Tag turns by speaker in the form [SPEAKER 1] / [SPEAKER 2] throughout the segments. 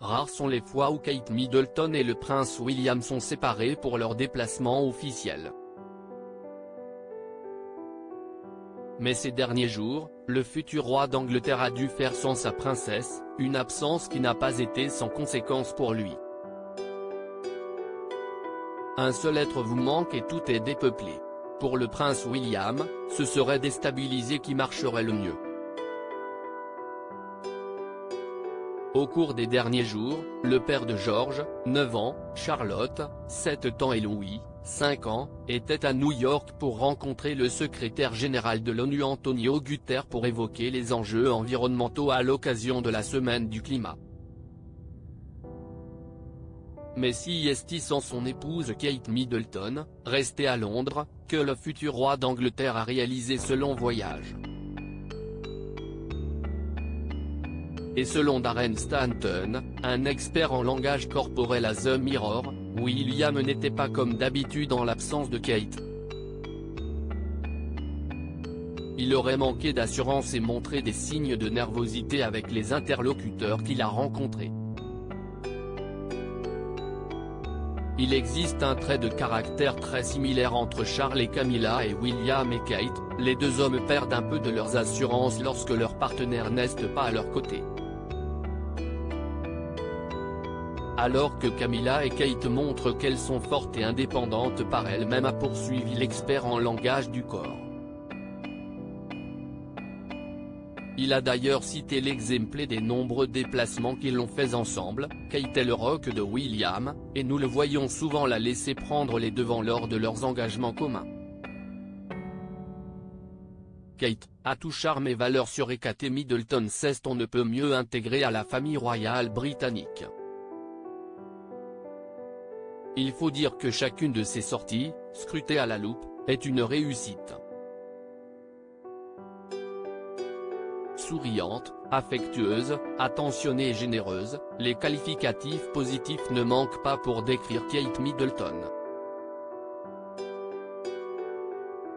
[SPEAKER 1] Rares sont les fois où Kate Middleton et le prince William sont séparés pour leur déplacement officiel. Mais ces derniers jours, le futur roi d'Angleterre a dû faire sans sa princesse, une absence qui n'a pas été sans conséquence pour lui. Un seul être vous manque et tout est dépeuplé. Pour le prince William, ce serait déstabilisé qui marcherait le mieux. Au cours des derniers jours, le père de George, 9 ans, Charlotte, 7 ans et Louis, 5 ans, était à New York pour rencontrer le secrétaire général de l'ONU Antonio Guterres pour évoquer les enjeux environnementaux à l'occasion de la semaine du climat. Mais si est sans son épouse Kate Middleton, restée à Londres, que le futur roi d'Angleterre a réalisé ce long voyage. Et selon Darren Stanton, un expert en langage corporel à The Mirror, William n'était pas comme d'habitude en l'absence de Kate. Il aurait manqué d'assurance et montré des signes de nervosité avec les interlocuteurs qu'il a rencontrés. Il existe un trait de caractère très similaire entre Charles et Camilla et William et Kate, les deux hommes perdent un peu de leurs assurances lorsque leur partenaire n'est pas à leur côté. Alors que Camilla et Kate montrent qu'elles sont fortes et indépendantes par elles-mêmes, a poursuivi l'expert en langage du corps. Il a d'ailleurs cité l'exemple des nombreux déplacements qu'ils ont faits ensemble. Kate est le rock de William, et nous le voyons souvent la laisser prendre les devants lors de leurs engagements communs. Kate, à tout charme et valeur sûre, et Kate Middleton s'est on ne peut mieux intégrée à la famille royale britannique. Il faut dire que chacune de ces sorties, scrutées à la loupe, est une réussite. Souriante, affectueuse, attentionnée et généreuse, les qualificatifs positifs ne manquent pas pour décrire Kate Middleton.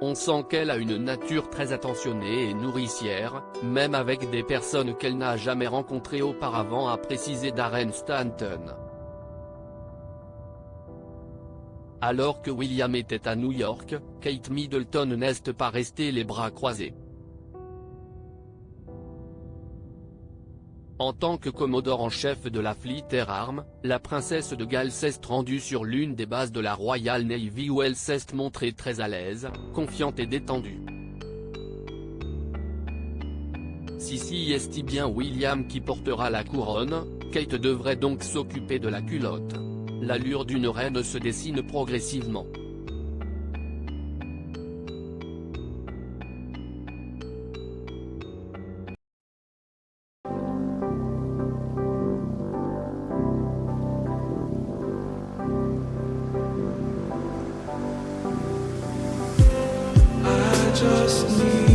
[SPEAKER 1] On sent qu'elle a une nature très attentionnée et nourricière, même avec des personnes qu'elle n'a jamais rencontrées auparavant, a précisé Darren Stanton. Alors que William était à New York, Kate Middleton n'est pas restée les bras croisés. En tant que commodore en chef de la Fleet Air Arm, la princesse de Galles s'est rendue sur l'une des bases de la Royal Navy où elle s'est montrée très à l'aise, confiante et détendue. Si est bien William qui portera la couronne, Kate devrait donc s'occuper de la culotte. L'allure d'une reine se dessine progressivement.
[SPEAKER 2] I just need